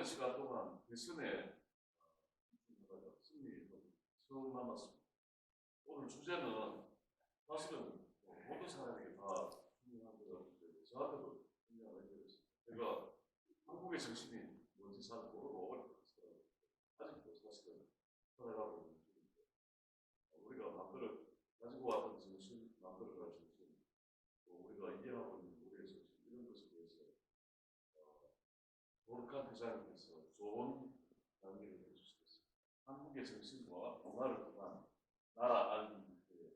오랜 시간 동안 대선에 승리 처음 남았습니다. 오늘 주제는 사실은 모든 사람에게 다 중요한 거라는데 저한테도 중요한 의견이었습니다. 제가 한국의 정신이 뭔지 잘 모르고 아직도 사실은 살아가고 있는 중인데 우리가 가지고 왔던 정신, 만들어갈 정신, 또 우리가 이해하고 있는 우리의 정신 이런 것에 대해서 노력한 회장님께서 좋은 강의를 해주시겠습니다. 한국의 정신과 문화를 통한 나라 알리기에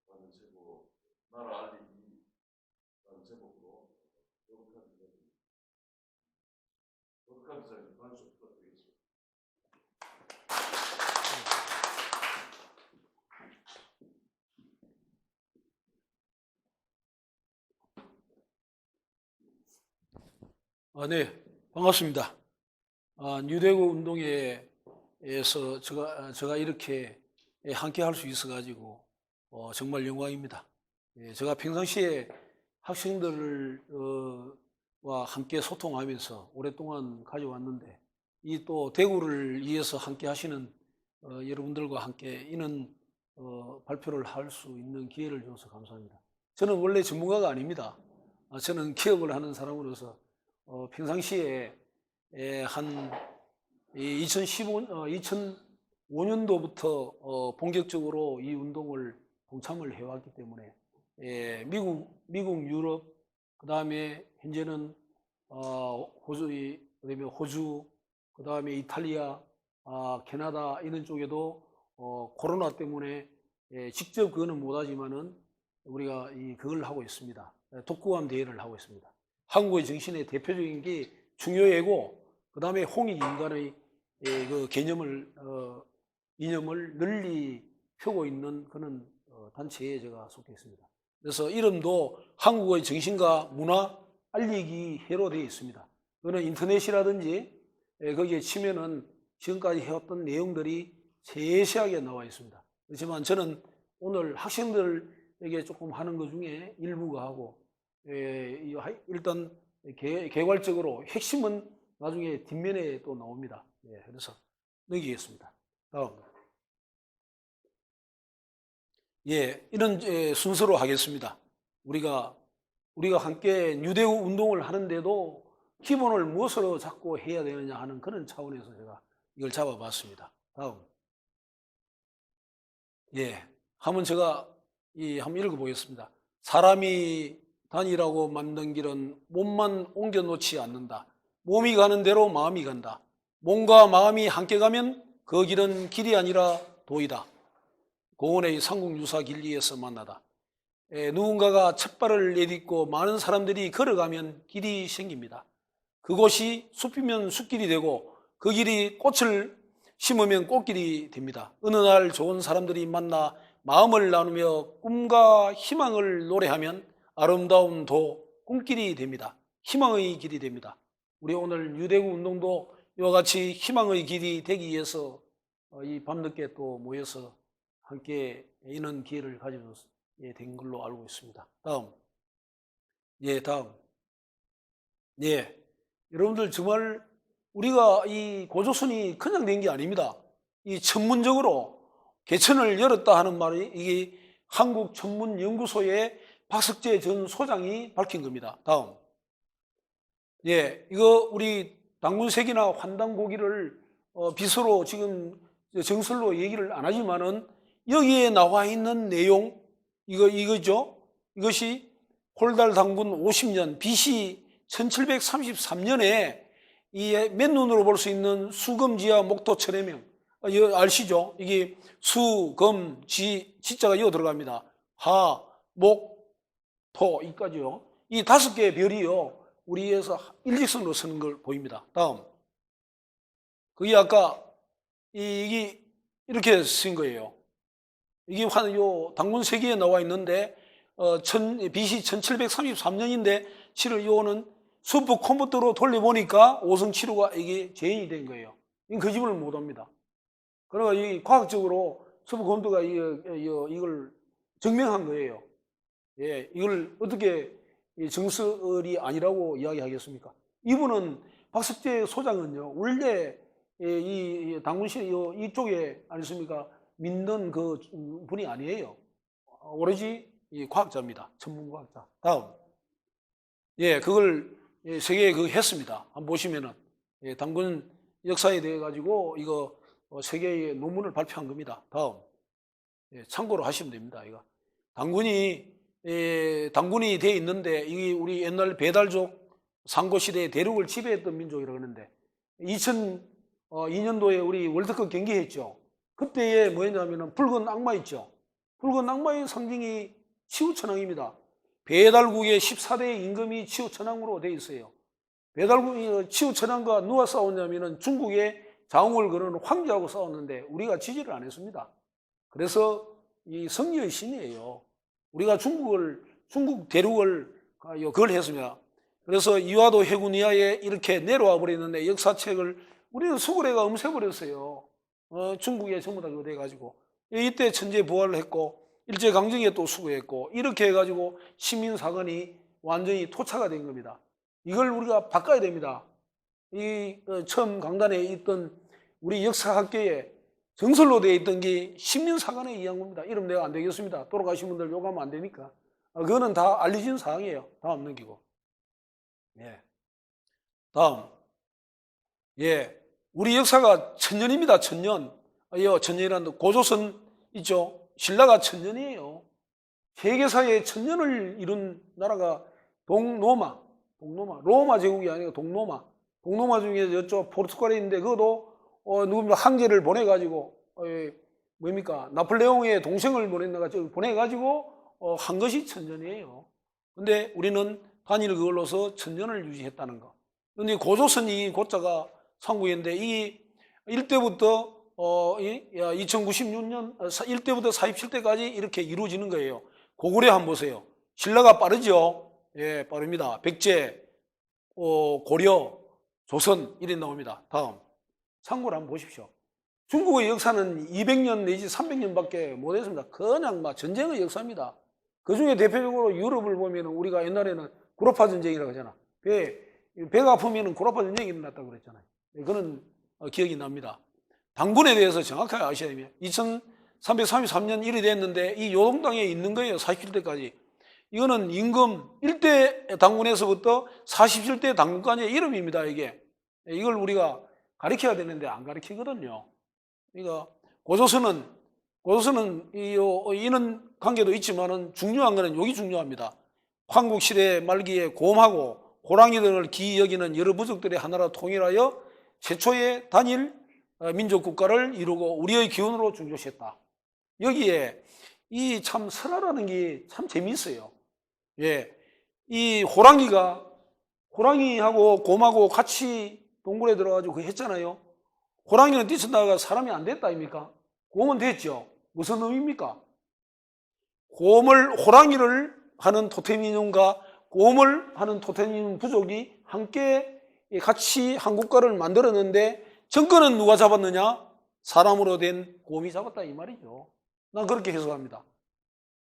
라는 제목, 나라 알리기라는 제목으로 노력한 회장님 박수 부탁드리겠습니다. 네, 반갑습니다. 뉴대구 운동회에서 제가 이렇게 함께 할 수 있어가지고 정말 영광입니다. 제가 평상시에 학생들과 함께 소통하면서 오랫동안 가져왔는데 이 또 대구를 위해서 함께 하시는 여러분들과 함께 이런 발표를 할 수 있는 기회를 줘서 감사합니다. 저는 원래 전문가가 아닙니다. 저는 기업을 하는 사람으로서 평상시에 한 2005년도부터 본격적으로 이 운동을 동참을 해왔기 때문에 미국, 유럽, 그 다음에 현재는 호주, 그 다음에 이탈리아, 캐나다 이런 쪽에도 코로나 때문에 직접 그거는 못하지만은 우리가 그걸 하고 있습니다. 독후감 대회를 하고 있습니다. 한국의 정신의 대표적인 게 중요하고 그 다음에 홍익 인간의 그 이념을 널리 펴고 있는 그런 단체에 제가 속해 있습니다. 그래서 이름도 한국의 정신과 문화 알리기 회로 되어 있습니다. 그거는 인터넷이라든지 거기에 치면은 지금까지 해왔던 내용들이 세세하게 나와 있습니다. 그렇지만 저는 오늘 학생들에게 조금 하는 것 중에 일부가 하고 일단 개괄적으로 핵심은 나중에 뒷면에 또 나옵니다. 그래서 넘기겠습니다. 다음. 이런 순서로 하겠습니다. 우리가 함께 뉴대구 운동을 하는데도 기본을 무엇으로 잡고 해야 되느냐 하는 그런 차원에서 제가 이걸 잡아봤습니다. 다음. 한번 제가 한번 읽어보겠습니다. 사람이 다니라고 만든 길은 몸만 옮겨놓지 않는다. 몸이 가는 대로 마음이 간다. 몸과 마음이 함께 가면 그 길은 길이 아니라 도이다. 고원의 삼국유사 길리에서 만나다. 누군가가 첫발을 내딛고 많은 사람들이 걸어가면 길이 생깁니다. 그곳이 숲이면 숲길이 되고 그 길이 꽃을 심으면 꽃길이 됩니다. 어느 날 좋은 사람들이 만나 마음을 나누며 꿈과 희망을 노래하면 아름다운 꿈길이 됩니다. 희망의 길이 됩니다. 우리 오늘 뉴대구 운동도 이와 같이 희망의 길이 되기 위해서 이 밤늦게 또 모여서 함께 이런 기회를 가지게 된 걸로 알고 있습니다. 다음. 다음. 여러분들 정말 우리가 이 고조선이 그냥 된 게 아닙니다. 이 천문적으로 개천을 열었다 하는 말이 이게 한국천문연구소의 박석재 전 소장이 밝힌 겁니다. 다음. 이거 우리 당군색이나 환단고기를 비서로 지금 정설로 얘기를 안 하지만은 여기에 나와 있는 내용 이거죠. 이것이 홀달 당군 50년 BC 1733년에 이 맨눈으로 볼 수 있는 수검지와 목토 천해명 아시죠? 이게 수검지 지자가 이어 들어갑니다. 하, 목, 토 이까지요. 이 5개의 별이요. 우리에서 일직선으로 서는 걸 보입니다. 다음. 그게 아까 이게 이렇게 쓴 거예요. 이게 요 당군세기에 나와 있는데 BC 1733년인데 7월 요거는 슈퍼 컴퓨터로 돌려보니까 5성 7호가 이게 재현이 된 거예요. 이건 거짓말을 못합니다. 그러니까 이 과학적으로 슈퍼 컴퓨터가 이걸 증명한 거예요. 이걸 어떻게 정설이 아니라고 이야기하겠습니까? 이분은 박석재 소장은요, 원래 이 당군시 이쪽에 아니십니까? 믿는 그 분이 아니에요. 오로지 이 과학자입니다. 천문과학자. 다음. 예, 그걸 세계에 그 했습니다. 한번 보시면은, 예, 당군 역사에 대해 가지고 이거 세계의 논문을 발표한 겁니다. 다음. 예, 참고로 하시면 됩니다. 이거. 당군이 돼 있는데, 이게 우리 옛날 배달족 상고시대에 대륙을 지배했던 민족이라고 하는데, 2002년도에 우리 월드컵 경기했죠. 그때에 뭐였냐면은 붉은 악마 있죠. 붉은 악마의 상징이 치우천왕입니다. 배달국의 14대 임금이 치우천왕으로 되어 있어요. 배달국이 치우천왕과 누가 싸웠냐면은 중국의 자웅을 거는 황제하고 싸웠는데 우리가 지지를 안 했습니다. 그래서 이 승리의 신이에요. 우리가 중국 대륙을 그걸 했습니다. 그래서 이화도 해군 이하에 이렇게 내려와 버렸는데 역사책을 우리는 수구레가 없애버렸어요. 중국에 전부 다 그거 돼가지고. 이때 천재 부활을 했고, 일제강점기에 또 수구했고, 이렇게 해가지고 시민사관이 완전히 토착화 된 겁니다. 이걸 우리가 바꿔야 됩니다. 이 처음 강단에 있던 우리 역사학계에 정설로 되어 있던 게 시민사관에 의한 겁니다. 이러면 내가 안 되겠습니다. 돌아가신 분들 욕하면 안 되니까. 그거는 다 알려진 사항이에요. 다음 넘기고. 예. 다음. 예. 우리 역사가 천년입니다. 천년. 천년이라는 고조선 있죠. 신라가 천년이에요. 세계사에 천년을 이룬 나라가 동로마, 로마 제국이 아니고 동로마 중에 이쪽 포르투갈에 있는데 그것도 누굽니까 황제를 보내가지고 뭡니까 나폴레옹의 동생을 보내가지고 한 것이 천년이에요. 근데 우리는 단일 그걸로서 천년을 유지했다는 거. 근데 고조선이 고자가 상국인데 이 1대부터 2096년 1대부터 47대까지 이렇게 이루어지는 거예요. 고구려 한번 보세요. 신라가 빠르죠? 예, 빠릅니다. 백제, 고려, 조선 이래 나옵니다. 다음. 참고로 한번 보십시오. 중국의 역사는 200년 내지 300년밖에 못했습니다. 그냥 막 전쟁의 역사입니다. 그 중에 대표적으로 유럽을 보면 우리가 옛날에는 구로파 전쟁이라고 하잖아. 배가 아프면 구로파 전쟁이 일어났다고 그랬잖아요. 그거는 기억이 납니다. 당군에 대해서 정확하게 아셔야 됩니다. 2333년 일이 됐는데 이 요동당에 있는 거예요. 47대까지. 이거는 임금 1대 당군에서부터 47대 당군까지의 이름입니다. 이걸 우리가 가르쳐야 되는데 안 가르치거든요. 그러니까 고조선은 이런 관계도 있지만은 중요한 거는 여기 중요합니다. 황국시대 말기에 곰하고 호랑이 등을 기이 여기는 여러 부족들의 하나로 통일하여 최초의 단일 민족 국가를 이루고 우리의 기원으로 중조시했다. 여기에 이 참 설화라는 게 참 재미있어요. 예, 이 호랑이하고 곰하고 같이 동굴에 들어가지고 그 했잖아요. 호랑이는 뛰쳐나가 사람이 안 됐다 아닙니까? 곰은 됐죠. 무슨 의미입니까? 호랑이를 하는 토템 인형과 곰을 하는 토템 인형 부족이 함께 같이 한 국가를 만들었는데 정권은 누가 잡았느냐? 사람으로 된 곰이 잡았다 이 말이죠. 난 그렇게 해석합니다.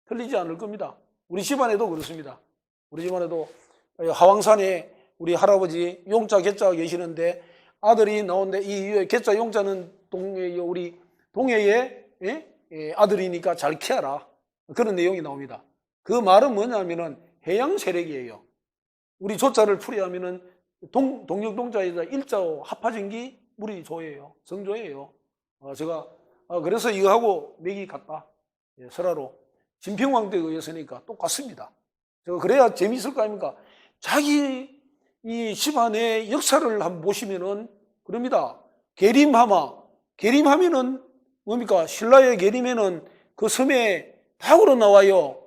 틀리지 않을 겁니다. 우리 집안에도 그렇습니다. 우리 집안에도 하왕산에 우리 할아버지 용자 개자가 계시는데 아들이 나오는데 이 개자 용자는 우리 동해의 아들이니까 잘 키워라. 그런 내용이 나옵니다. 그 말은 뭐냐면은 해양 세력이에요. 우리 조자를 풀이하면은 동력동자에다 일자오 합하전기 물이 조예요. 성조예요. 제가 그래서 이거하고 맥이 같다. 설화로 진평왕 때 의했으니까 똑같습니다. 제가 그래야 재미있을 거 아닙니까? 자기 이 집안의 역사를 한번 보시면은 그럽니다. 계림하면은 뭡니까? 신라의 계림에는 그 섬에 닭으로 나와요.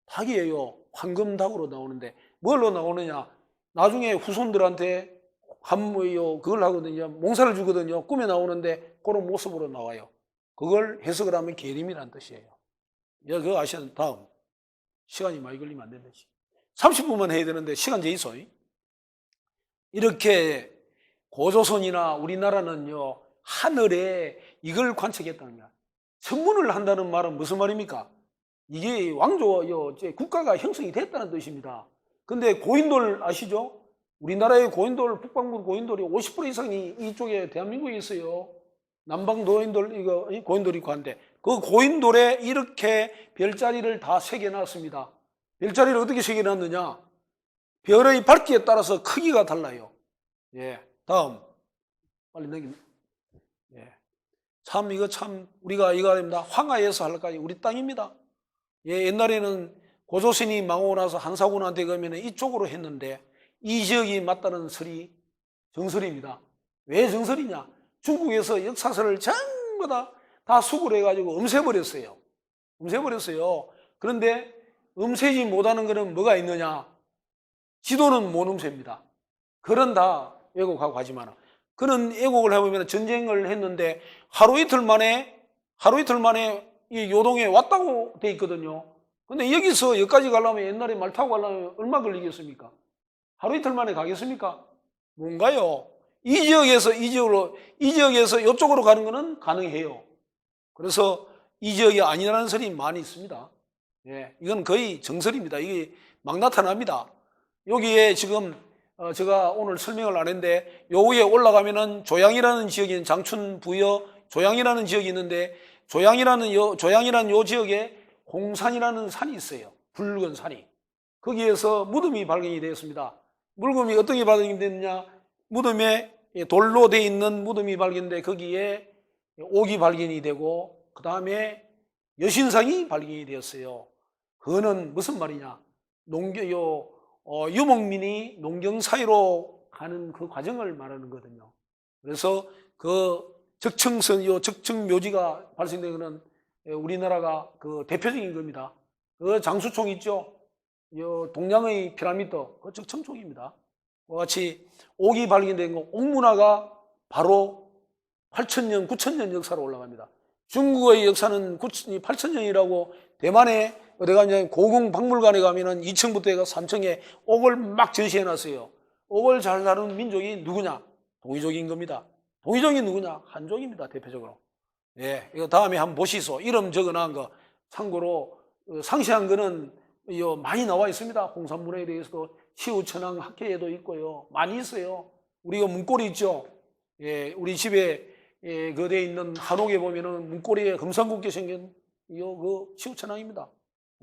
닭이에요. 황금닭으로 나오는데 뭘로 나오느냐? 나중에 후손들한테 그걸 하거든요. 몽사를 주거든요. 꿈에 나오는데 그런 모습으로 나와요. 그걸 해석을 하면 계림이라는 뜻이에요. 그거 아셔야 돼요. 다음. 시간이 많이 걸리면 안 된다. 30분만 해야 되는데 시간 제이소. 이렇게 고조선이나 우리나라는요, 하늘에 이걸 관측했다는 거야. 천문을 한다는 말은 무슨 말입니까? 이게 국가가 형성이 됐다는 뜻입니다. 근데 고인돌 아시죠? 우리나라의 고인돌, 북방부 고인돌이 50% 이상이 이쪽에 대한민국에 있어요. 남방 고인돌, 이거 고인돌이 있고 한데, 그 고인돌에 이렇게 별자리를 다 새겨놨습니다. 별자리를 어떻게 새겨놨느냐? 별의 밝기에 따라서 크기가 달라요. 예. 다음. 빨리 넘깁니다. 예. 참, 이거 참, 우리가 이거 됩니다. 황하에서 할까요? 우리 땅입니다. 예, 옛날에는 고조선이 망하고 나서 한사군한테 가면 이쪽으로 했는데, 이 지역이 맞다는 설이 정설입니다. 왜 정설이냐? 중국에서 역사서를 전부 다 수굴 해가지고 없애버렸어요. 없애버렸어요. 그런데 없애지 못하는 것은 뭐가 있느냐? 지도는 못 없앱니다. 글은 다 왜곡하고 하지만, 그런 왜곡을 해보면 전쟁을 했는데 하루 이틀 만에 이 요동에 왔다고 돼 있거든요. 근데 여기서 여기까지 가려면 옛날에 말 타고 가려면 얼마 걸리겠습니까? 하루 이틀 만에 가겠습니까? 뭔가요? 이 지역에서 이쪽으로 가는 것은 가능해요. 그래서 이 지역이 아니라는 설이 많이 있습니다. 예, 이건 거의 정설입니다. 이게 막 나타납니다. 여기에 지금 제가 오늘 설명을 안 했는데, 요 위에 올라가면은 조양이라는 지역이, 장춘 부여 조양이라는 지역이 있는데, 조양이라는 요 지역에 공산이라는 산이 있어요. 붉은 산이. 거기에서 무덤이 발견이 되었습니다. 무덤이 어떤 게 발견이 됐느냐? 무덤에 돌로 되어 있는 무덤이 발견돼, 거기에 옥이 발견이 되고, 그 다음에 여신상이 발견이 되었어요. 그거는 무슨 말이냐? 유목민이 농경 사이로 가는 그 과정을 말하는 거거든요. 그래서 그 적청 묘지가 발생된 것은 우리나라가 그 대표적인 겁니다. 그 장수총 있죠? 동양의 피라미드, 그 적청총입니다. 그와 같이 옥이 발견된 거, 옥문화가 바로 8,000년, 9,000년 역사로 올라갑니다. 중국의 역사는 8,000년이라고, 대만에 어디가 이제 고궁박물관에 가면은 2층부터 해가 3층에 옥을 막 전시해 놨어요. 옥을 잘 다루는 민족이 누구냐? 동이족인 겁니다. 동이족이 누구냐? 한족입니다, 대표적으로. 예, 이거 다음에 한번 보시소. 이름 적어놓은 거. 참고로, 상세한 거는 많이 나와 있습니다. 홍산문화에 대해서도 치우천왕 학회에도 있고요. 많이 있어요. 우리가 문고리 있죠? 예, 우리 집에 거기에 있는 한옥에 보면은 문고리에 금상국게 생긴 그 치우천왕입니다.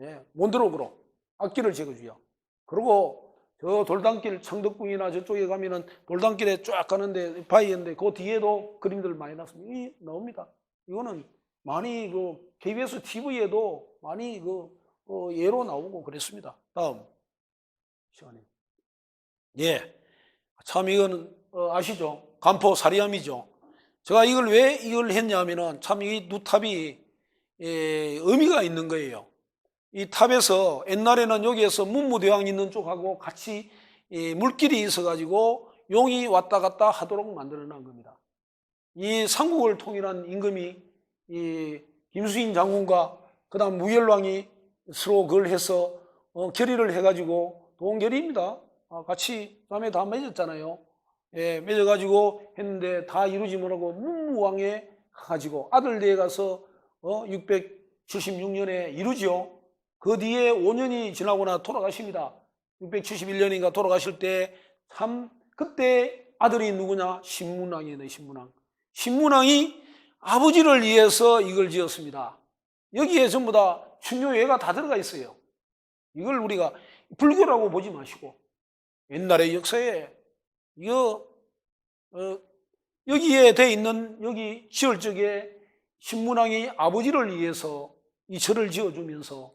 예, 몬드록으로 악기를 적어줘요. 그리고 저 돌담길, 창덕궁이나 저쪽에 가면은 돌담길에 쫙 가는데 바위인데 그 뒤에도 그림들 많이 나옵니다. 이거는 많이 KBS TV에도 많이 예로 나오고 그랬습니다. 다음 시간에. 예, 참 이거는 아시죠? 간포 사리암이죠. 제가 왜 이걸 했냐면은 참 이 누탑이 의미가 있는 거예요. 이 탑에서 옛날에는 여기에서 문무대왕 있는 쪽하고 같이 물길이 있어가지고 용이 왔다 갔다 하도록 만들어 놓은 겁니다. 이 삼국을 통일한 임금이 이 김수인 장군과 그 다음 무열왕이 서로 그걸 해서 결의를 해가지고 동결의입니다. 같이 다음에 다 맺었잖아요. 예, 맺어가지고 했는데 다 이루지 못하고 문무왕에 가가지고 아들 대에 가서 676년에 이루죠. 그 뒤에 5년이 지나고나 돌아가십니다. 671년인가 돌아가실 때 참 그때 아들이 누구냐? 신문왕이네, 신문왕. 신문왕이 아버지를 위해서 이걸 지었습니다. 여기에 전부 다 충효예가 다 들어가 있어요. 이걸 우리가 불교라고 보지 마시고 옛날의 역사에 여기에 돼 있는 여기 지을 적에 신문왕이 아버지를 위해서 이 절을 지어주면서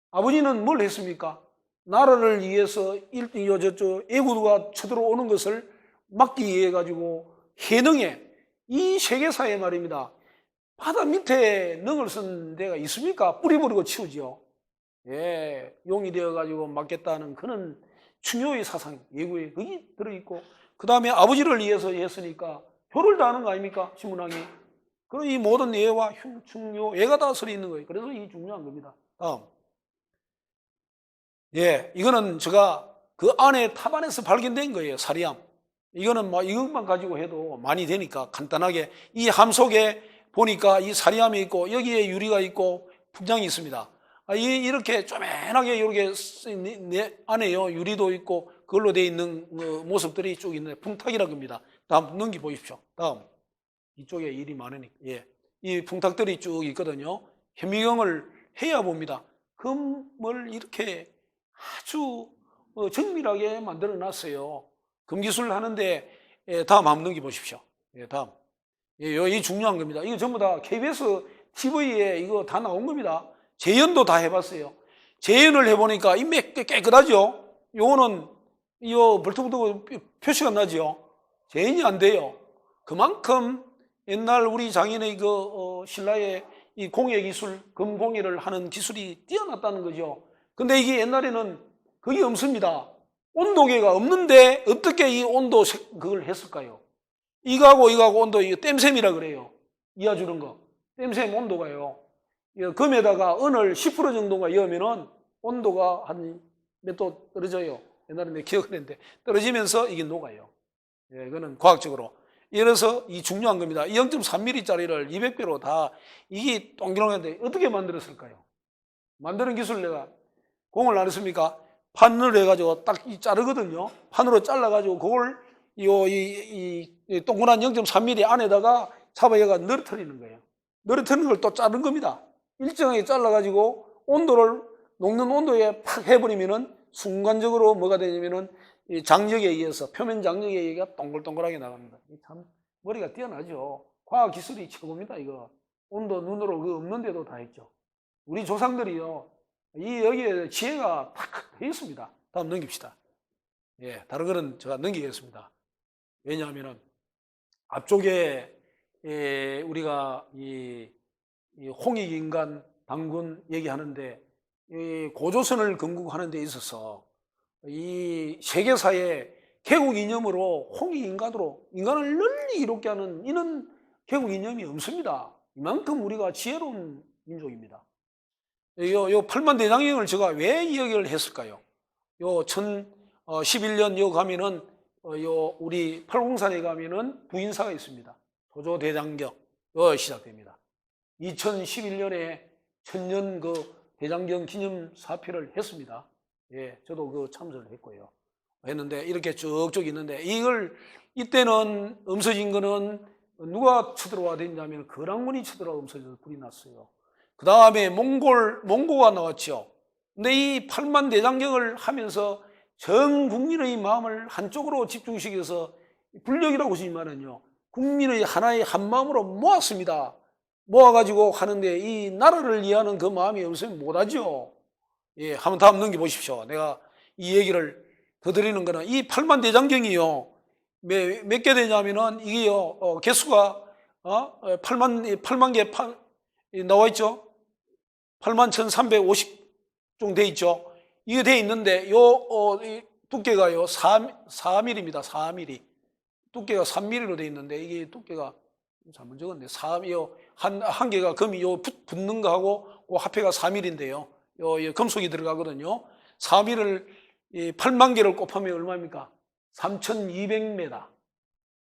아버지는 뭘 했습니까? 나라를 위해서 애구가 쳐들어오는 것을 막기 위해 가지고 해능에 이 세계사에 말입니다. 바다 밑에 능을 쓴 데가 있습니까? 뿌리 버리고 치우지요. 예, 용이 되어가지고 막겠다는 그런 충효의 사상, 예구에 거기 들어있고, 그 다음에 아버지를 위해서 했으니까 효를 다하는 거 아닙니까? 신문왕이. 그럼 이 모든 예와 충효, 예가 다 서려 있는 거예요. 그래서 이 중요한 겁니다. 다음. 예, 이거는 제가 그 안에 탑 안에서 발견된 거예요. 사리암. 이거는 이것만 가지고 해도 많이 되니까 간단하게 이 함 속에 보니까 이 사리암이 있고 여기에 유리가 있고 풍장이 있습니다. 이렇게 쪼맨하게 이렇게 안에요 유리도 있고 그걸로 되어 있는 모습들이 쭉 있는데 풍탁이라고 합니다. 다음 넘기 보십시오. 다음 이쪽에 일이 많으니까 이 풍탁들이 쭉 있거든요. 현미경을 해야 봅니다. 금을 이렇게 아주 정밀하게 만들어 놨어요. 금기술 하는데 다음 한번 넘겨 보십시오. 다음 이 중요한 겁니다. 이거 전부 다 KBS TV에 이거 다 나온 겁니다. 재연도 다 해봤어요. 재연을 해보니까 이 깨끗하죠. 요거는 이 벌떡벌떡 표시가 나죠. 재연이 안 돼요. 그만큼 옛날 우리 장인의 신라의 이 공예기술, 금공예를 하는 기술이 뛰어났다는 거죠. 근데 이게 옛날에는 그게 없습니다. 온도계가 없는데 어떻게 이 온도 그걸 했을까요? 이거하고 온도, 이거 땜셈이라 그래요. 이어주는 거. 땜셈 온도가요. 금에다가 은을 10% 정도가 이으면은 온도가 한 몇 도 떨어져요. 옛날에 내가 기억을 했는데 떨어지면서 이게 녹아요. 이거는 과학적으로. 이래서 이 중요한 겁니다. 0.3mm짜리를 200배로 다 이게 동그랑한데 어떻게 만들었을까요? 만드는 기술 내가 공을 안 했습니까? 판을 해가지고 딱 자르거든요. 판으로 잘라가지고 그걸 이 동그란 0.3mm 안에다가 잡아여가 늘어뜨리는 거예요. 늘어뜨리는 걸 또 자른 겁니다. 일정하게 잘라가지고 온도를 녹는 온도에 팍 해버리면은 순간적으로 뭐가 되냐면은 이 장력에 의해서 표면 장력에 의해서 동글동글하게 나갑니다. 참 머리가 뛰어나죠. 과학 기술이 최고입니다. 이거 온도 눈으로 그 없는데도 다 했죠. 우리 조상들이요 여기에 지혜가 탁 돼 있습니다. 다음 넘깁시다. 다른 거는 제가 넘기겠습니다. 왜냐하면은 앞쪽에 우리가 이 홍익인간 당군 얘기하는데 이 고조선을 건국하는 데 있어서 이 세계사의 개국 이념으로 홍익인간으로 인간을 널리 이롭게 하는 이런 개국 이념이 없습니다. 이만큼 우리가 지혜로운 민족입니다. 요 팔만대장경을 제가 왜 이야기를 했을까요? 요 1011년 요 가면은 요 우리 팔공산에 가면은 부인사가 있습니다. 도조대장경 시작됩니다. 2011년에 천년 대장경 기념 사표를 했습니다. 저도 참석을 했고요. 했는데 이렇게 쭉쭉 있는데 이때는 엄서진 거는 누가 쳐들어와 됐냐면 거란군이 쳐들어와 엄서져서 불이 났어요. 그 다음에 몽고가 나왔죠. 근데 이 팔만대장경을 하면서 전 국민의 마음을 한쪽으로 집중시켜서 불력이라고 하지만은요, 국민의 하나의 한 마음으로 모았습니다. 모아가지고 하는데 이 나라를 위하는 그 마음이 없으면 못하죠. 한번 다음 넘겨보십시오. 내가 이 얘기를 더 드리는 거는 이 팔만대장경이요, 몇 개 되냐면은 이게요, 개수가 8만 개 나와 있죠. 81,350종 돼 있죠. 이게 돼 있는데 두께가요 4mm입니다. 4mm. 두께가 3mm로 돼 있는데 이게 두께가 잘못 적었네. 한 개가 금이 붙는 거하고 그 합해가 4mm인데요. 금속이 들어가거든요. 4mm를 8만 개를 곱하면 얼마입니까? 3,200m.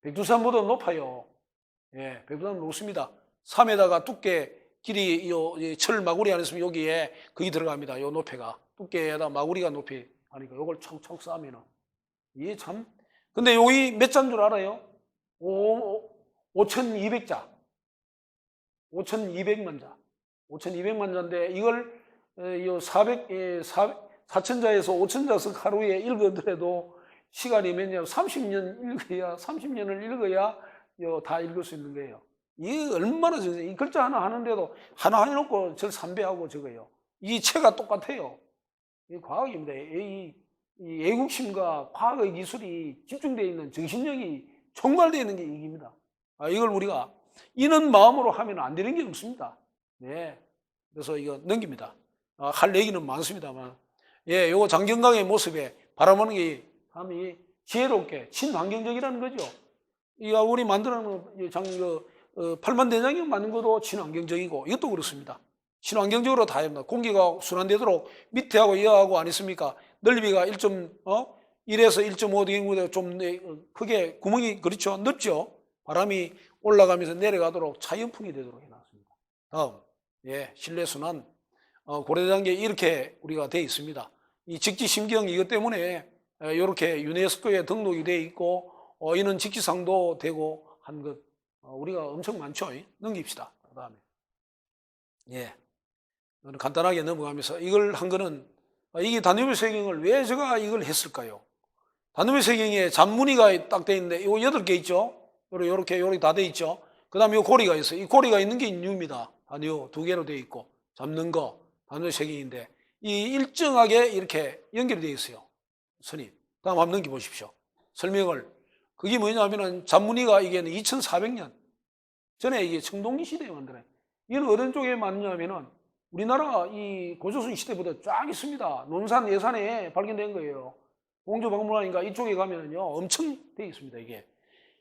백두산보다 높아요. 백두산 높습니다. 3에다가 두께 길이 철 마구리 안에 있으면 여기에 거기 들어갑니다. 요 높이가 두께에다 마구리가 높이 하니까 요걸 촉촉 쌓으면은 이게 참. 근데 여기 몇 자인 줄 알아요? 5,200자. 5,200만 자. 5,200만 자인데 이걸 4,000자에서 5,000자씩 하루에 읽어더라도 시간이 몇 년, 30년을 읽어야 다 읽을 수 있는 거예요. 이게 얼마나 이 글자 하나 하는데도 하나 해놓고 절 3배하고 적어요. 이 체가 똑같아요. 이 과학입니다. 이 애국심과 과학의 기술이 집중되어 있는 정신력이 총괄되어 있는 게 이깁니다. 이걸 우리가 이런 마음으로 하면 안 되는 게 없습니다. 그래서 이거 넘깁니다. 할 얘기는 많습니다만, 요거 장경강의 모습에 바라보는 게 참 지혜롭게 친환경적이라는 거죠. 우리 만들어놓은 팔만대장경 만든 것도 친환경적이고 이것도 그렇습니다. 친환경적으로 다 합니다. 공기가 순환되도록 밑에하고 위하고 안 있습니까? 넓이가 1.1에서 1.5 좀 크게 구멍이 그렇죠. 넓죠. 바람이 올라가면서 내려가도록 자연풍이 되도록 해놨습니다. 다음, 실내순환 고려대장경에 이렇게 우리가 되어 있습니다. 이 직지심경 이것 때문에 이렇게 유네스코에 등록이 되어 있고 이는 직지상도 되고 한 것 우리가 엄청 많죠. 넘깁시다. 그다음에 예, 간단하게 넘어가면서 이걸 한 거는 이게 다니엘 세경을 왜 제가 이걸 했을까요? 다니엘 세경에 잔무늬가 딱 돼 있는데 이거 8개 있죠. 요렇게 다 돼 있죠. 그다음에 이 고리가 있어요. 이 고리가 있는 게 인유입니다. 다니엘 2개로 돼 있고 잡는 거 다니엘 세경인데 이 일정하게 이렇게 연결이 되어 있어요. 선이. 다음 한번 넘겨 보십시오. 설명을. 그게 뭐냐면은 잔무늬가 이게 2400년 전에 이게 청동기 시대에 만들어요. 이건 어떤 쪽에 맞냐면은 우리나라 이 고조선 시대보다 쫙 있습니다. 논산 예산에 발견된 거예요. 공주박물관인가 이쪽에 가면은요 엄청 돼 있습니다.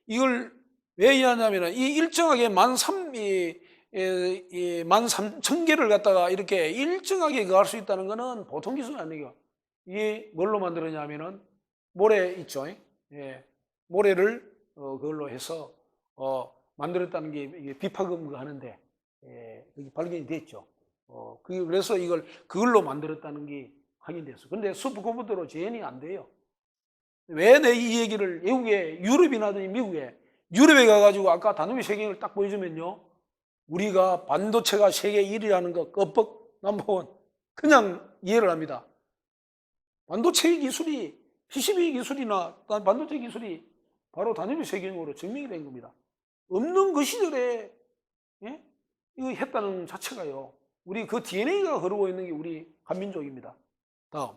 이걸 왜 이해하냐면은 이 일정하게 13,000개를 갖다가 이렇게 일정하게 할 수 있다는 거는 보통 기술이 아니에요. 이게 뭘로 만들었냐면은 모래 있죠. 예, 모래를 그걸로 해서 만들었다는 게 이게 비파금 하는데 여기 발견이 됐죠. 그래서 이걸 그걸로 만들었다는 게 확인됐어. 근데 슈퍼컴퓨터로 재현이 안 돼요. 왜 내 이 얘기를 외국에 유럽이나든지 미국에 유럽에 가가지고 아까 다누비 세경을 딱 보여주면요, 우리가 반도체가 세계 1위라는 거 껍벅 넘버원 그냥 이해를 합니다. 반도체 기술이 PCB 기술이나 반도체 기술이 바로 다누비 세경으로 증명이 된 겁니다. 없는 그 시절에 이거 했다는 자체가요, 우리 그 DNA가 흐르고 있는 게 우리 한민족입니다. 다음.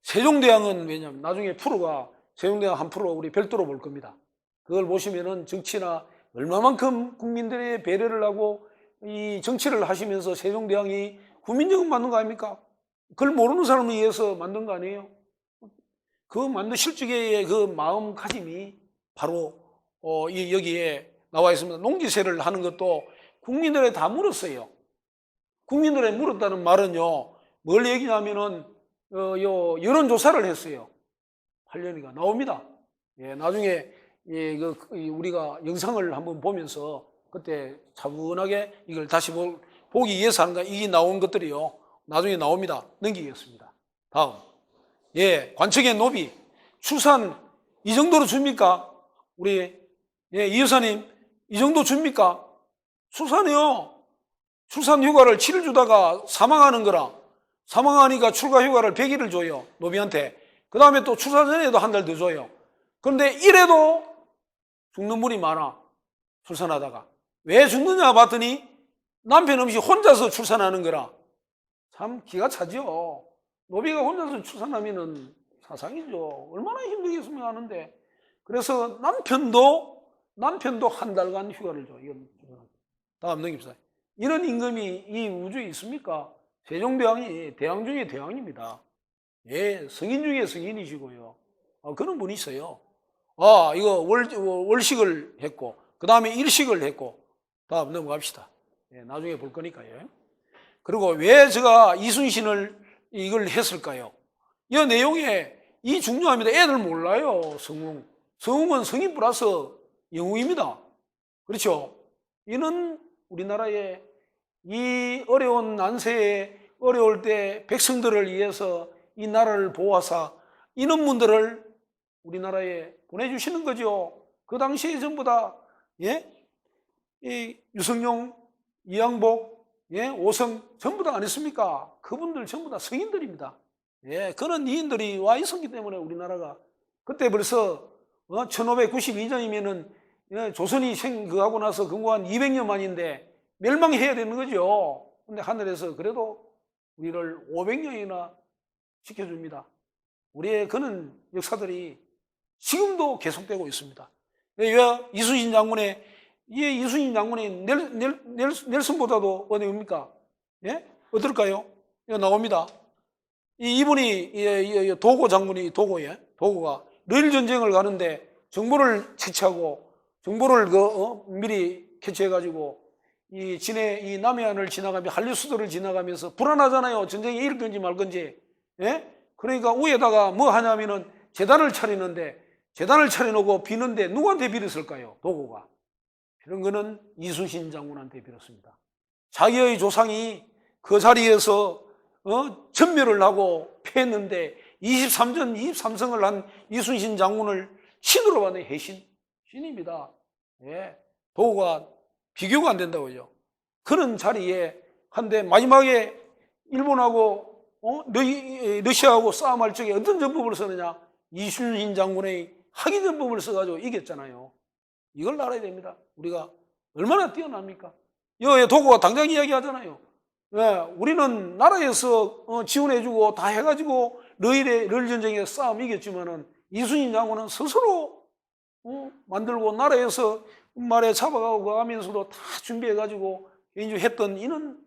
세종대왕은 왜냐면 나중에 프로가 세종대왕 한 프로 우리 별도로 볼 겁니다. 그걸 보시면은 정치나 얼마만큼 국민들의 배려를 하고 이 정치를 하시면서 세종대왕이 국민적인 만든 거 아닙니까? 그걸 모르는 사람을 위해서 만든 거 아니에요? 그 만드실 적의 그 마음가짐이 바로 여기에 나와 있습니다. 농지세를 하는 것도 국민들에 다 물었어요. 국민들에 물었다는 말은요, 뭘 얘기냐면은 여론조사를 했어요. 8년이가 나옵니다. 나중에 우리가 영상을 한번 보면서 그때 차분하게 이걸 다시 보기 위해서 하는 거, 이게 나온 것들이요, 나중에 나옵니다. 넘기겠습니다. 다음. 관청의 노비, 추산 이 정도로 줍니까? 우리 이 여사님 이 정도 줍니까? 추산이요, 출산 휴가를 7일 주다가 사망하는 거라, 사망하니까 출가 휴가를 100일을 줘요, 노비한테. 그 다음에 또 출산 전에도 한 달 더 줘요. 그런데 이래도 죽는 분이 많아, 출산하다가. 왜 죽느냐 봤더니 남편 없이 혼자서 출산하는 거라. 참 기가 차죠. 노비가 혼자서 출산하면은 사상이죠. 얼마나 힘들겠으면 하는데. 그래서 남편도 한 달간 휴가를 줘. 이건 다음 넘깁시다. 이런 임금이 이 우주에 있습니까? 세종대왕이 대왕 중에 대왕입니다. 성인 중에 성인이시고요. 그런 분이 있어요. 이거 월식을 했고, 그 다음에 일식을 했고, 다음 넘어갑시다. 나중에 볼 거니까요. 그리고 왜 제가 이순신을 이걸 했을까요? 이 내용에 이 중요합니다. 애들 몰라요. 성웅은 성인 플러스 영웅입니다. 그렇죠? 이는 우리나라의 이 어려운 난세에 어려울 때 백성들을 위해서 이 나라를 보호하사 이런 분들을 우리나라에 보내주시는 거죠. 그 당시에 전부 다 이 유성룡, 이양복, 오성 전부 다 안 했습니까? 그분들 전부 다 성인들입니다. 그런 이인들이 와 있었기 때문에 우리나라가 그때 벌써 1592년이면은 조선이 생그하고 나서 근거한 200년 만인데 멸망해야 되는 거죠. 근데 하늘에서 그래도 우리를 500년이나 지켜줍니다. 우리의 그런 역사들이 지금도 계속되고 있습니다. 왜 이순신 장군의 넬슨보다도 어디입니까? 어떨까요? 이거 나옵니다. 이분이 도고 장군이 도고가 러일 전쟁을 가는데 정보를 채취하고 정보를 미리 캐치해가지고 이 남해안을 지나가며 한류 수도를 지나가면서 불안하잖아요. 전쟁이 일 건지 말 건지. 그러니까 위에다가 뭐 하냐면은 재단을 차리는데 재단을 차려놓고 비는데 누구한테 빌었을까요? 도고가. 이런 거는 이순신 장군한테 빌었습니다. 자기의 조상이 그 자리에서 전멸을 하고 패했는데 23전 23승을 한 이순신 장군을 신으로 받는 신입니다. 예. 도구가 비교가 안 된다고요. 그런 자리에 한데 마지막에 일본하고 러시아하고 싸움할 적에 어떤 전법을 쓰느냐? 이순신 장군의 학위 전법을 써가지고 이겼잖아요. 이걸 알아야 됩니다. 우리가 얼마나 뛰어납니까? 여기 도구가 당장 이야기하잖아요. 예, 우리는 나라에서 지원해주고 다 해가지고 러일 전쟁에 싸움 이겼지만은 이순신 장군은 스스로 만들고 나라에서 말에 잡아가고 가면서도 다 준비해가지고 했던 이는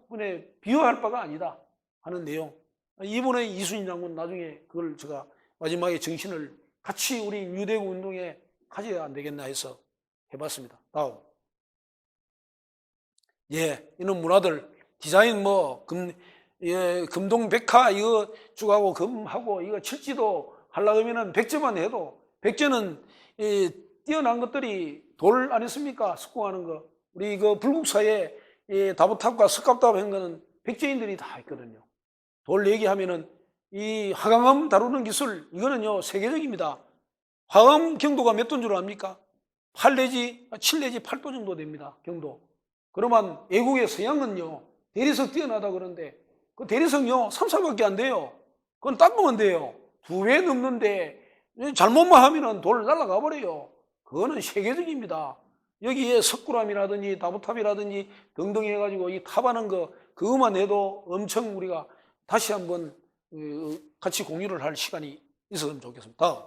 분에 비유할 바가 아니다 하는 내용. 이번에 이순신 장군 나중에 그걸 제가 마지막에 정신을 같이 우리 유대국 운동에 가져야 안 되겠나 해서 해봤습니다. 다음. 예, 이런 문화들 디자인 금동 백화 이거 쭉하고 금하고 이거 칠지도 하려고 하면은 백제만 해도 백제는 뛰어난 것들이 돌 아니습니까? 석궁하는 거. 우리 그 불국사에 다보탑과 석갑탑 한 거는 백제인들이 다 했거든요. 돌 얘기하면은 이 화강암 다루는 기술 이거는요 세계적입니다. 화강 경도가 몇 도인 줄 압니까? 8 내지 7 내지 8도 정도 됩니다. 경도. 그러면 외국의 서양은요 대리석 뛰어나다 그러는데 그 대리석요 3, 4밖에 안 돼요. 그건 닦으면 돼요. 2배 넘는데 잘못만 하면은 돌 날아가 버려요. 그거는 세계적입니다. 여기에 석굴암이라든지 다보탑이라든지 등등 해가지고 이 탑하는 거 그것만 해도 엄청 우리가 다시 한번 같이 공유를 할 시간이 있었으면 좋겠습니다. 다음.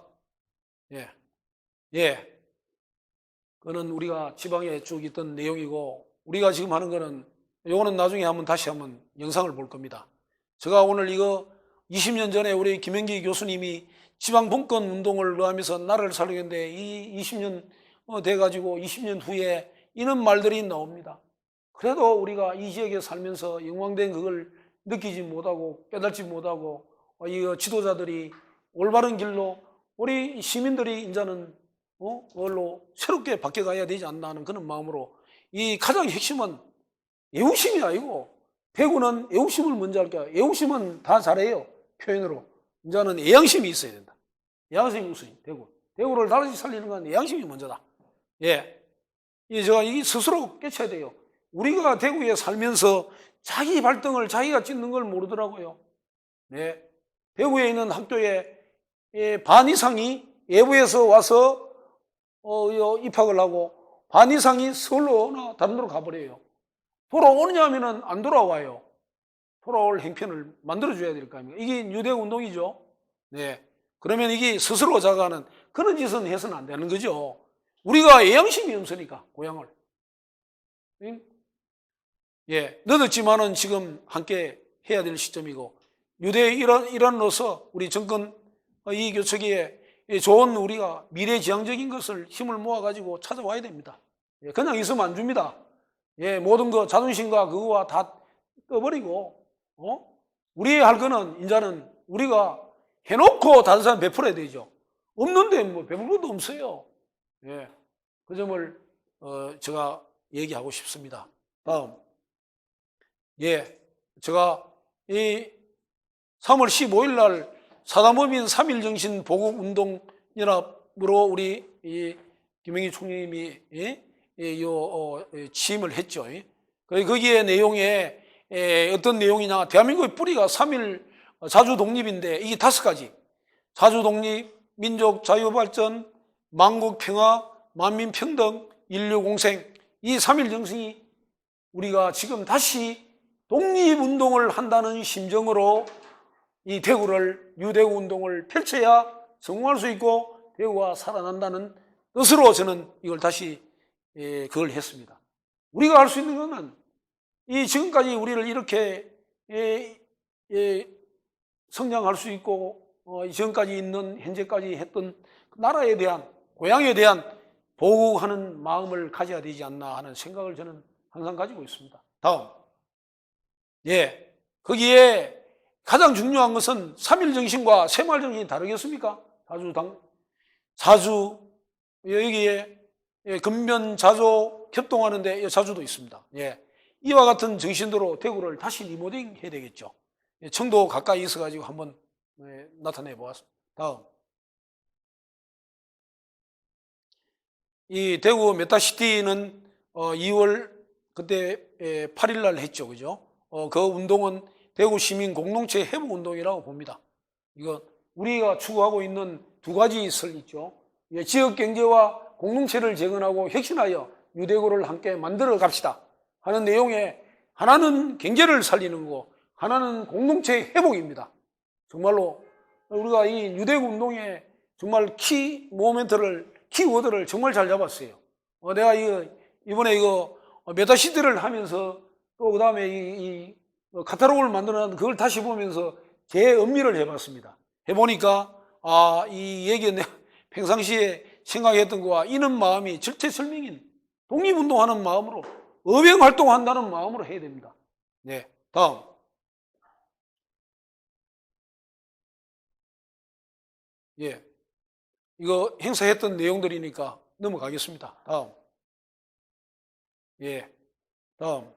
예. 그거는 우리가 지방에 쭉 있던 내용이고 우리가 지금 하는 거는 요거는 나중에 다시 한번 영상을 볼 겁니다. 제가 오늘 이거 20년 전에 우리 김영기 교수님이 지방 분권 운동을 하면서 나라를 살리는데 이 20년 돼가지고 20년 후에 이런 말들이 나옵니다. 그래도 우리가 이 지역에 살면서 영광된 그걸 느끼지 못하고 깨닫지 못하고 이 지도자들이 올바른 길로 우리 시민들이 이제는 그걸로 새롭게 바뀌어가야 되지 않나 하는 그런 마음으로 이 가장 핵심은 애국심이 아니고 대구는 애국심을 먼저 할게요. 애국심은 다 잘해요. 표현으로. 이제는 애양심이 있어야 된다. 애양심이 우선이 대구. 대구를 다시 살리는 건 애양심이 먼저다. 예. 제가 이 스스로 깨쳐야 돼요. 우리가 대구에 살면서 자기 발등을 자기가 찢는 걸 모르더라고요. 네. 대구에 있는 학교에 반 이상이 외부에서 와서 입학을 하고 반 이상이 서울로나 다른 데로 가버려요. 돌아오느냐 하면은 안 돌아와요. 돌아올 행편을 만들어줘야 될 거 아닙니까? 이게 유대국 운동이죠. 네. 그러면 이게 스스로 자가는 그런 짓은 해서는 안 되는 거죠. 우리가 애양심이 없으니까, 고향을. 예. 늦었지만은 지금 함께 해야 될 시점이고, 유대의 일환으로서 우리 정권 이 교체기에 좋은 우리가 미래지향적인 것을 힘을 모아가지고 찾아와야 됩니다. 예. 그냥 있으면 안 줍니다. 예. 모든 거 자존심과 그거와 다 떠버리고, 우리 할 거는 이제는 우리가 해놓고 다른 사람 베풀어야 되죠. 없는데 뭐 베풀 것도 없어요. 예. 그 점을 제가 얘기하고 싶습니다. 다음. 예. 제가 이 3월 15일 날 사단법인 3.1정신 보국운동연합으로 우리 이 김영희 총리님이 취임을 했죠. 거기에 내용에 어떤 내용이냐, 대한민국의 뿌리가 3.1 자주 독립인데 이게 5가지. 자주 독립, 민족 자유발전, 만국 평화, 만민 평등, 인류 공생. 이 3.1 정신이 우리가 지금 다시 독립운동을 한다는 심정으로 이 대구를, 유대구 운동을 펼쳐야 성공할 수 있고 대구가 살아난다는 뜻으로 저는 이걸 다시 그걸 했습니다. 우리가 할 수 있는 것은 이 지금까지 우리를 이렇게 성장할 수 있고 지금까지 있는 현재까지 했던 나라에 대한, 고향에 대한 보호하는 마음을 가져야 되지 않나 하는 생각을 저는 항상 가지고 있습니다. 다음. 예. 거기에 가장 중요한 것은 3.1 정신과 새마을 정신이 다르겠습니까? 자주 여기에 근면 자조 협동하는데 자주도 있습니다. 예. 이와 같은 정신으로 대구를 다시 리모델링 해야 되겠죠. 청도 가까이 있어가지고 한번 나타내 보았습니다. 다음. 이 대구 메타시티는 2월 그때 8일 날 했죠. 그죠? 그 운동은 대구 시민 공동체 회복 운동이라고 봅니다. 이거 우리가 추구하고 있는 두 가지 설 있죠. 지역 경제와 공동체를 재건하고 혁신하여 유대구를 함께 만들어 갑시다 하는 내용에 하나는 경제를 살리는 거고 하나는 공동체 회복입니다. 정말로 우리가 이 유대구 운동의 정말 키워드를 정말 잘 잡았어요. 내가 이번에 이거 메타시티를 하면서 또 그 다음에 이 카탈로그를 만들어놨는데 그걸 다시 보면서 재음미를 해봤습니다. 해보니까 이 얘기는 내가 평상시에 생각했던 거와 이는 마음이 절체절명인 독립운동하는 마음으로 의병활동한다는 마음으로 해야 됩니다. 네, 다음. 예, 이거 행사했던 내용들이니까 넘어가겠습니다. 다음. 예, 다음.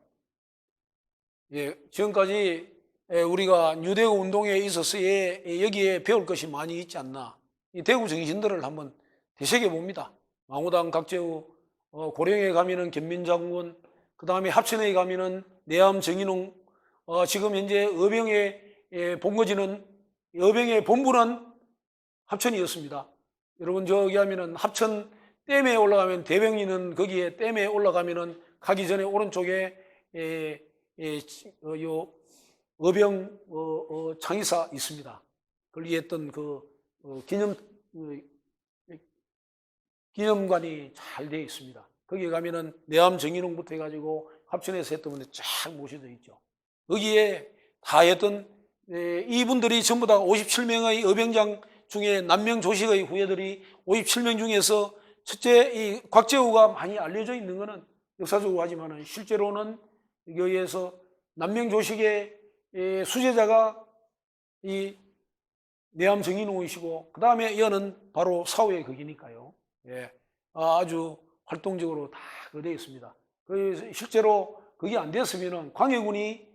예, 지금까지 우리가 뉴대구 운동에 있어서 여기에 배울 것이 많이 있지 않나. 이 대구 정신들을 한번 되새겨 봅니다. 망우당 각재우, 고령에 가면은 견민장군, 그 다음에 합천에 가면은 내암 정인홍, 지금 현재 의병의 본거지는 의병의 본부는 합천이었습니다. 여러분 저기 하면은 합천 댐에 올라가면 대병리는 거기에 댐에 올라가면은 가기 전에 오른쪽에 요 의병 창의사 있습니다. 거기 했던 그 기념관이 잘 되어 있습니다. 거기에 가면은 내암 정인홍부터 해가지고 합천에서 했던 분들 쫙 모셔져 있죠. 거기에 다 했던 이분들이 전부 다 57명의 의병장 중에 남명 조식의 후예들이 57명 중에서 첫째 이 곽재우가 많이 알려져 있는 것은 역사적으로 하지만은 실제로는 여기에서 남명 조식의 수제자가 이 내암 정인홍이시고 그 다음에 이어는 바로 사후의 극이니까요. 예, 아주 활동적으로 다 되어 있습니다. 실제로 그게 안 됐으면은 광해군이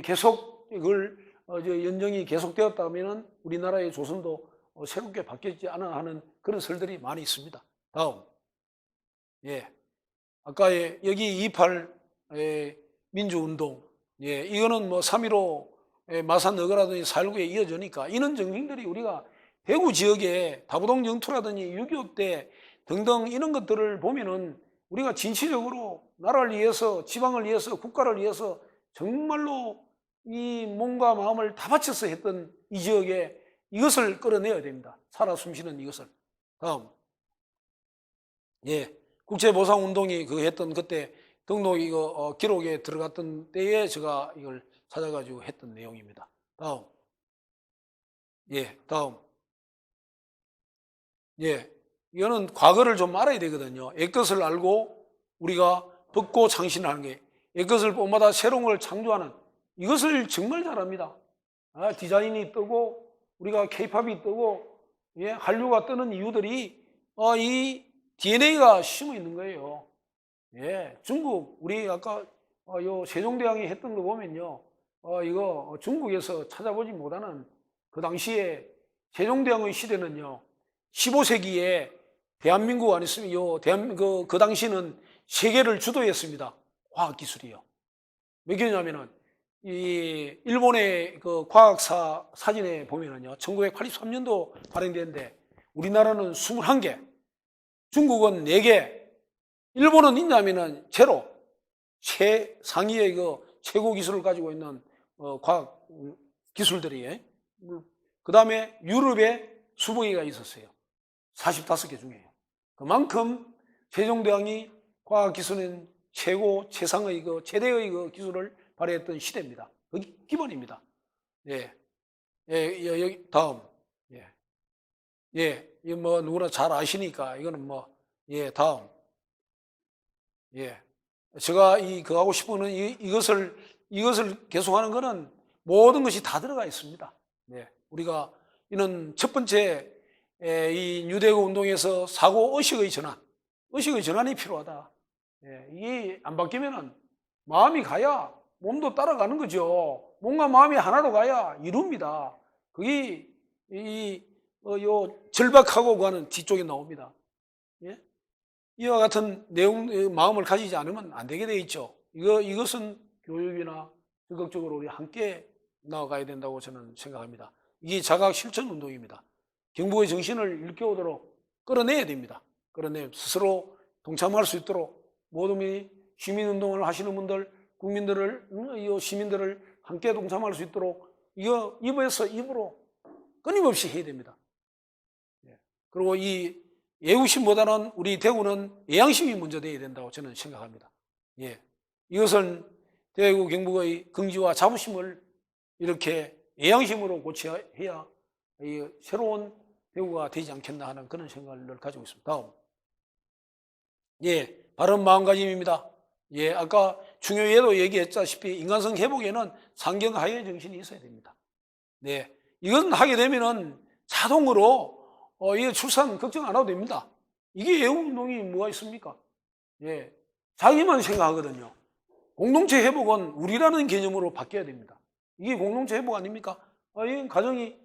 계속 그걸 연정이 계속되었다면은 우리나라의 조선도 새롭게 바뀌지 않아 하는 그런 설들이 많이 있습니다. 다음. 예. 아까 여기 28 민주운동. 예. 이거는 뭐 3.15 마산 너거라든지 4.19에 이어지니까 이런 정신들이 우리가 대구 지역에 다부동 영투라든지 6.25 때 등등 이런 것들을 보면은 우리가 진취적으로 나라를 위해서 지방을 위해서 국가를 위해서 정말로 이 몸과 마음을 다 바쳐서 했던 이 지역에 이것을 끌어내야 됩니다. 살아 숨쉬는 이것을. 다음. 예. 국제보상운동이 했던 그때 등록 이거 기록에 들어갔던 때에 제가 이걸 찾아가지고 했던 내용입니다. 다음. 예. 다음. 예. 이거는 과거를 좀 알아야 되거든요. 옛것을 알고 우리가 벗고 창신하는 게 옛것을 본받아 새로운 걸 창조하는 이것을 정말 잘합니다. 디자인이 뜨고 우리가 케이팝이 뜨고 한류가 뜨는 이유들이 이 DNA가 심어 있는 거예요. 예, 중국 우리 아까 요 세종대왕이 했던 거 보면요, 이거 중국에서 찾아보지 못하는 그 당시에 세종대왕의 시대는요, 15세기에 대한민국 안 있으면 그 당시는 세계를 주도했습니다. 과학기술이요. 몇 개냐면은 이 일본의 그 과학사 사진에 보면은요, 1983년도 발행됐는데 우리나라는 21개, 중국은 4개, 일본은 있냐면은 제로, 최상위의 최고 기술을 가지고 있는 과학 기술들이. 그 다음에 유럽에 20개가 있었어요. 45개 중에요. 그만큼 세종대왕이 과학 기술은 최고 최상의 최대의 기술을 발휘했던 시대입니다. 그게 기본입니다. 예. 여기 다음. 이거 뭐 누구나 잘 아시니까 이거는 다음. 제가 그거 하고 싶은 건 이것을 계속하는 거는 모든 것이 다 들어가 있습니다. 우리가 이는 첫 번째 이 뉴대구 운동에서 사고 의식의 전환이 필요하다. 이게 안 바뀌면은 마음이 가야 몸도 따라가는 거죠. 몸과 마음이 하나로 가야 이룹니다. 그게 요 절박하고 가는 뒤쪽에 나옵니다. 예? 이와 같은 내용, 마음을 가지지 않으면 안 되게 돼 있죠. 이것은 교육이나 적극적으로 우리 함께 나아가야 된다고 저는 생각합니다. 이게 자각 실천 운동입니다. 경북의 정신을 일깨우도록 끌어내야 됩니다. 스스로 동참할 수 있도록 모든 시민운동을 하시는 분들, 시민들을 함께 동참할 수 있도록 이거 입에서 입으로 끊임없이 해야 됩니다. 그리고 이 애국심보다는 우리 대구는 애양심이 먼저 되어야 된다고 저는 생각합니다. 이것은 대구 경북의 긍지와 자부심을 이렇게 애양심으로 고쳐야 해야 새로운 대구가 되지 않겠나 하는 그런 생각을 가지고 있습니다. 다음. 바른 마음가짐입니다. 아까 중요에도 얘기했다시피 인간성 회복에는 상경하의 정신이 있어야 됩니다. 이것은 하게 되면은 자동으로 이 출산 걱정 안 해도 됩니다. 이게 애국운동이 뭐가 있습니까? 자기만 생각하거든요. 공동체 회복은 우리라는 개념으로 바뀌어야 됩니다. 이게 공동체 회복 아닙니까? 이 가정이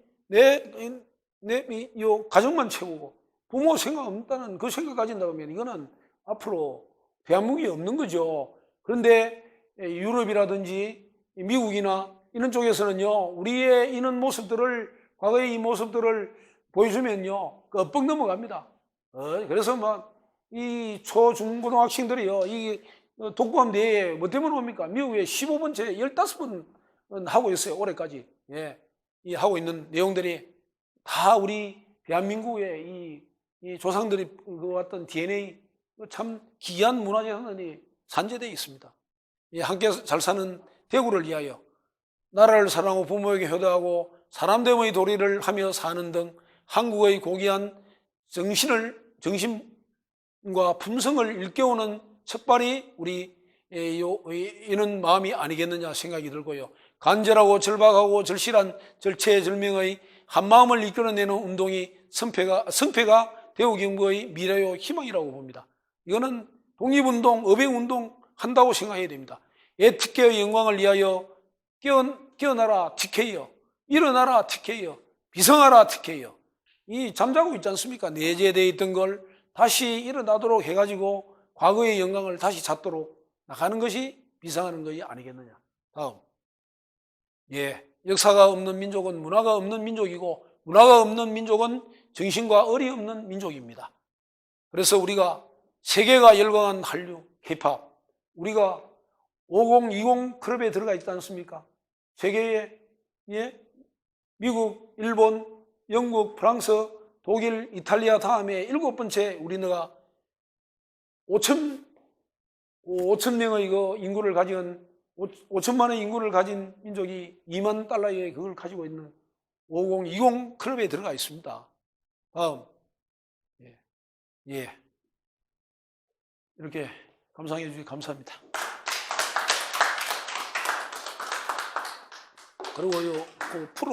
이 가정만 채우고 부모 생각 없다는 그 생각 가진다고 하면 이거는 앞으로 대한민국이 없는 거죠. 그런데 유럽이라든지 미국이나 이런 쪽에서는요, 우리의 이런 모습들을, 과거의 이 모습들을 보여주면요, 뻥 넘어갑니다. 그래서 이 초중고등학생들이요, 이 독후감 대회에 뭐 때문에 옵니까? 미국에 15번째 15번 하고 있어요, 올해까지. 이 하고 있는 내용들이 다 우리 대한민국의 이 조상들이 그왔던 DNA, 참 귀한 문화재산이 산재되어 있습니다. 함께 잘 사는 대구를 위하여 나라를 사랑하고 부모에게 효도하고 사람됨의 도리를 하며 사는 등 한국의 고귀한 정신과 품성을 일깨우는 척발이 우리 이런 마음이 아니겠느냐 생각이 들고요. 간절하고 절박하고 절실한 절체절명의 한마음을 이끌어내는 운동이 성패가 대구 경북의 미래요 희망이라고 봅니다. 이거는 독립운동, 어병운동 한다고 생각해야 됩니다. 특혜의 영광을 위하여 깨어나라 TK요. 일어나라 TK요. 비성하라 TK요. 이 잠자고 있지 않습니까? 내재되어 있던 걸 다시 일어나도록 해가지고 과거의 영광을 다시 찾도록 나가는 것이 비상하는 것이 아니겠느냐. 다음. 역사가 없는 민족은 문화가 없는 민족이고 문화가 없는 민족은 정신과 의리 없는 민족입니다. 그래서 우리가 세계가 열광한 한류, 힙합, 우리가 5020 클럽에 들어가 있지 않습니까? 세계에 미국, 일본, 영국, 프랑스, 독일, 이탈리아 다음에 7번째 우리나라가 5,000명의 인구를 가진 5천만의 인구를 가진 민족이 2만 달러의 그걸 가지고 있는 5020 클럽에 들어가 있습니다. 다음. 이렇게 감상해 주셔서 감사합니다. 그리고 그 프로